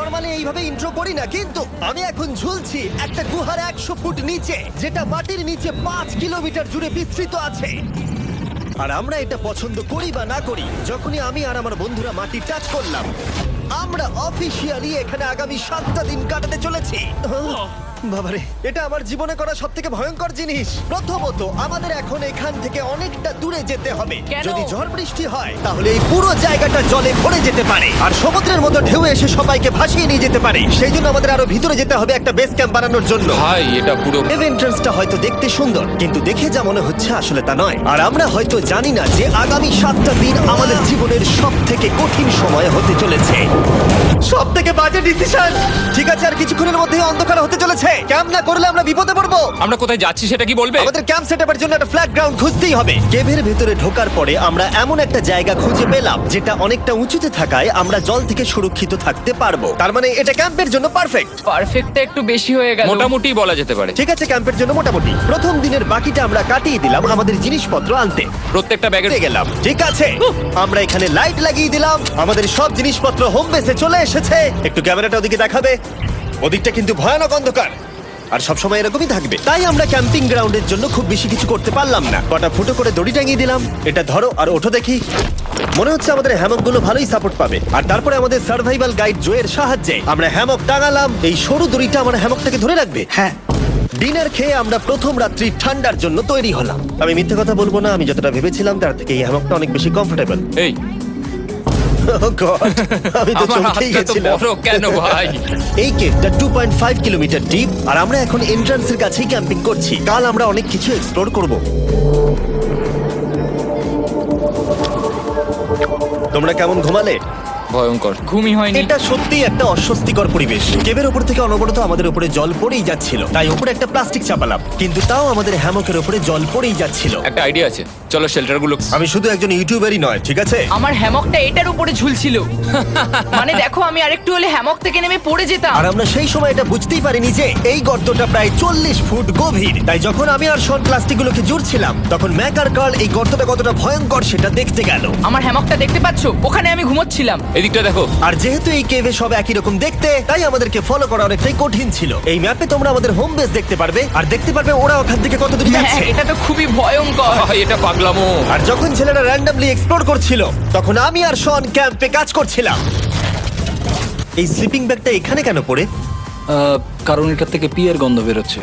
Normally এইভাবে intro করি না, কিন্তু আমি এখন ঝুলছি একটা গুহার 100 ফুট নিচে, যেটা মাটির নিচে 5 কিলোমিটার জুড়ে বিস্তৃত আছে। আর আমরা এটা পছন্দ করি বা না করি, যখনই আমি আর আমার বন্ধুরা মাটি টাচ করলাম, আমরা অফিসিয়ালি এখানে আগামী 7টা দিন কাটাতে চলেছি। বাবারে, এটা আমার জীবনে করা সবথেকে ভয়ঙ্কর জিনিস। প্রথমত, আমাদের এখন এখান থেকে অনেকটা দূরে যেতে হবে। কেন? যদি ঝড় বৃষ্টি হয় তাহলে এই পুরো জায়গাটা জলে ভরে যেতে পারে, আর সমুদ্রের মতো ঢেউ এসে সবাইকে ভাসিয়ে নিয়ে যেতে পারে। সেই জন্য আমাদের আরো ভিতরে যেতে হবে একটা বেস ক্যাম্প বানানোর জন্য। ভাই এটা পুরো এন্ট্রান্সটা হয়তো দেখতে সুন্দর, কিন্তু দেখে যা মনে হচ্ছে আসলে তা নয়। আর আমরা হয়তো জানি না যে আগামী 7টা দিন আমাদের জীবনের সব থেকে কঠিন সময় হতে চলেছে। সব থেকে বাজে ডিসিশন। ঠিক আছে, আর কিছুক্ষণের মধ্যে অন্ধকার হতে চলেছে। ক্যাম্প না করলে আমরা বিপদে পড়বো। আমরা কোথায় যাচ্ছি সেটা কি বলবে? আমাদের ক্যাম্প সেটআপের জন্য একটা ফ্ল্যাট গ্রাউন্ড খুঁজতেই হবে। কেভের ভেতরে ঢোকার পরে আমরা এমন একটা জায়গা খুঁজে পেলাম যেটা অনেকটা উঁচুতে থাকায় আমরা জল থেকে সুরক্ষিত থাকতে পারবো। তার মানে এটা ক্যাম্পের জন্য পারফেক্ট। পারফেক্টটা একটু বেশি হয়ে গেল। মোটামুটি বলা যেতে পারে। ঠিক আছে, ক্যাম্পের জন্য মোটামুটি। প্রথম দিনের বাকিটা আমরা কাটিয়ে দিলাম আমাদের জিনিসপত্র আনতে। প্রত্যেকটা ব্যাগের পেয়ে গেলাম। ঠিক আছে, আমরা এখানে লাইট লাগিয়ে দিলাম। আমাদের সব জিনিসপত্র হোম বেসে চলে এসেছে। একটু ক্যামেরাটা ওদিকে দেখাবে। ওদিকটা কিন্তু ভয়ানক অন্ধকার, আর সবসময় এরকমই থাকবে। তাই আমরা ক্যাম্পিং গ্রাউন্ডের জন্য খুব বেশি কিছু করতে পারলাম না। কটা ফুটো করে দড়ি টাঙিয়ে দিলাম। এটা ধরো আর ওঠো দেখি। মনে হচ্ছে আমাদের হ্যামকগুলো ভালোই সাপোর্ট পাবে। আর তারপরে আমাদের সার্ভাইভাল গাইড জোয়ের সাহায্যে আমরা হ্যামক টাঙালাম। এই সরু দড়িটা আমার হ্যামকটাকে ধরে রাখবে। হ্যাঁ, ডিনার খেয়ে আমরা প্রথম রাত্রি ঠান্ডার জন্য তৈরি হলাম। আমি মিথ্যে কথা বলবো না, আমি যতটা ভেবেছিলাম তার থেকে এই হ্যামকটা অনেক বেশি কমফোর্টেবল। এই আমি তো আমার চমকেই হাতটা তো গেছিলাম। বড় কেন ভাই? এই কেভটা 2.5 কিলোমিটার ডিপ, আর আমরা এখন এন্ট্রান্সের কাছেই ক্যাম্পিং করছি। কাল আমরা অনেক কিছু এক্সপ্লোর করব। তোমরা কেমন ঘুমালে? ভয়ঙ্কর। ঘুমই হয়নি। এটা সত্যিই একটা অস্বস্তিকর পরিবেশ। কেভের উপর থেকে অনবরত আমাদের উপরে জল পড়েই যাচ্ছিল, তাই উপরে একটা প্লাস্টিক চাপালাম, কিন্তু তাও আমাদের হ্যামকের উপরে জল পড়েই যাচ্ছিল। একটা আইডিয়া আছে, চলো শেল্টার গুলো। আমি শুধু একজন ইউটিউবারই নয়, ঠিক আছে? আমার হ্যামকটা এটার উপরে ঝুলছিল। মানে দেখো, আমি আরেকটু হলে হ্যামক থেকে নেমে পড়ে যেতাম। আর আমরা সেই সময় এটা বুঝতেই পারিনি যে এই গর্তটা প্রায় 40 ফুট গভীর। তাই যখন আমি আর শন প্লাস্টিকগুলোকে জুড়ছিলাম, তখন ম্যাক আর কার্ল এই গর্তটা কতটা ভয়ঙ্কর সেটা দেখতে গেল। আমার হ্যামকটা দেখতে পাচ্ছো? ওখানে আমি ঘুমোচ্ছিলাম। এদিকটা দেখো। আর যেহেতু এই কেভে সব একই রকম দেখতে, তাই আমাদেরকে ফলো করা অনেকটাই কঠিন ছিল। এই ম্যাপে তোমরা আমাদের হোম বেস দেখতে পারবে, আর দেখতে পারবে ওরা ওখান থেকে কত দূর হ্যাঁ, যাচ্ছে। এটা তো খুবই ভয়ঙ্কর। ভাই এটা পাগলামো। আর যখন ছেলেরা র্যান্ডমলি এক্সপ্লোর করছিল, তখন আমি আর শন ক্যাম্পে কাজ করছিলাম। এই স্লিপিং ব্যাগটা এখানে কেন পড়ে? কারণ এটার থেকে পিয়ের গন্ধ বেরোচ্ছে।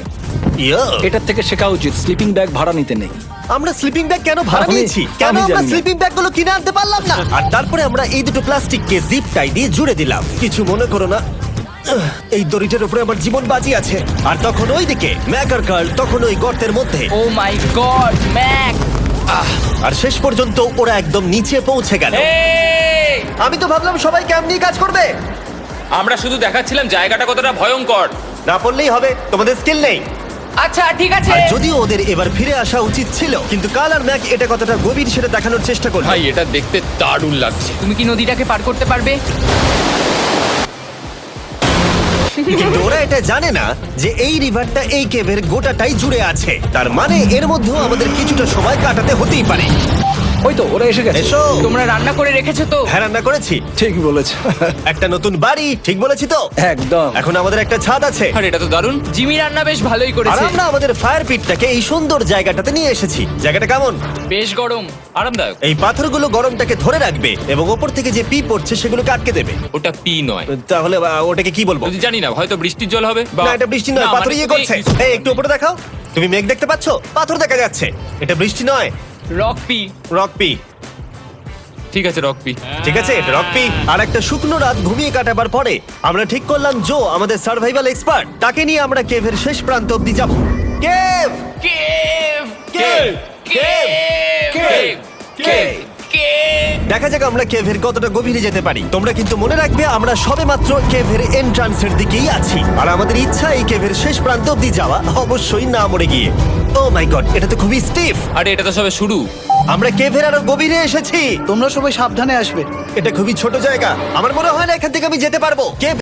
ইয়া, এটার থেকে শেখা উচিত স্লিপিং ব্যাগ ভাড়া নিতে নেই। আমরা স্লিপিং ব্যাগ কেন ভাড়া আমি- নিয়েছি? কেন আমি আমরা জানি না। স্লিপিং ব্যাগগুলো কিনে আনতে পারলাম না? আর তারপরে আমরা এই দুটো প্লাস্টিককে জিপ টাই দিয়ে জুড়ে দিলাম। কিছু মনে করো না, এই দড়িটার উপরে আমার জীবন বাজি আছে। আর তখন ওইদিকে ম্যাক আর কার্ল তখন ওই গর্তের মধ্যে। ও মাই গড, ম্যাক! আর শেষ পর্যন্ত ওরা একদম নিচে পৌঁছে গেল। এই! আমি তো ভাবলাম সবাই ক্যাম্প নিয়ে কাজ করবে। আমরা শুধু দেখাচ্ছিলাম জায়গাটা কতটা ভয়ঙ্কর। না পড়লেই হবে, তোমাদের স্কিল নেই। আচ্ছা ঠিক আছে। আর যদিও ওদের এবার ফিরে আসা উচিত ছিল, কিন্তু কাল আর ম্যাক এটা কতটা গভীর সেটা দেখানোর চেষ্টা করলো। ভাই এটা দেখতে দারুণ লাগছে। তুমি কি নদীটাকে পার করতে পারবে? কিন্তু ওরা এটা জানে না যে এই রিভারটা এই কেভের গোটাটাই জুড়ে আছে। তার মানে এর মধ্যেও আমাদের কিছুটা সময় কাটাতে হতেই পারে। ওই তো ওরা এসে গেছে। এসো। তোমরা রান্না করে রেখেছো তো? হ্যাঁ, রান্না করেছি। ঠিক বলেছ। একটা নতুন বাড়ি, ঠিক বলেছি তো? একদম। এখন আমাদের একটা ছাদ আছে। আর এটা তো দারুণ। জিমি রান্না বেশ ভালোই আর করেছে। আমরা আমাদের ফায়ার পিটটাকে এই সুন্দর জায়গাটাতে নিয়ে এসেছি। জায়গাটা কেমন? বেশ গরম। আরামদায়ক। এই পাথরগুলো গরমটাকে ধরে রাখবে এবং ওপর থেকে যে পি পড়ছে সেগুলোকে আটকে দেবে। ওটা পি নয়। তাহলে ওটাকে কি বলবো? যদি জানি না, হয়তো বৃষ্টির জল হবে বা না, এটা বৃষ্টি নয়, না, পাথর মানে ইয়ে করছে। এই একটু উপরে দেখাও। তুমি মেঘ দেখতে পাচ্ছো? পাথর দেখা যাচ্ছে। এটা বৃষ্টি নয়, রক পি। Rock P. ঠিক আছে, রক পি। ঠিক আছে, এটা রক পি। আর একটা শুকনো রাত ঘুমিয়ে কাটাবার পরে আমরা ঠিক করলাম জো আমাদের সার্ভাইভাল এক্সপার্ট, তাকে নিয়ে আমরা কেভের শেষ প্রান্ত অব্দি যাব। Cave, cave! Cave, cave, cave! Cave! Cave! দেখা যাক আমরা কেভের কতটা গভীরে যেতে পারি। তোমরা কিন্তু মনে রাখবে আমরা সবেমাত্র কেভের এন্ট্রান্সের দিকেই আছি, আর আমাদের ইচ্ছা এই কেভের শেষ প্রান্ত অব্দি যাওয়া, অবশ্যই না মরে গিয়ে। ও মাই গড, এটা তো খুবই স্টিফ। আরে এটা তো সবে শুরু। আমরা কেভের আরো গভীরে এসেছি। তোমরা সবাই সাবধানে আসবে। এটা খুবই ছোট জায়গা, আমার মনে হয় না এখান থেকে আমি যেতে পারবো। কেভ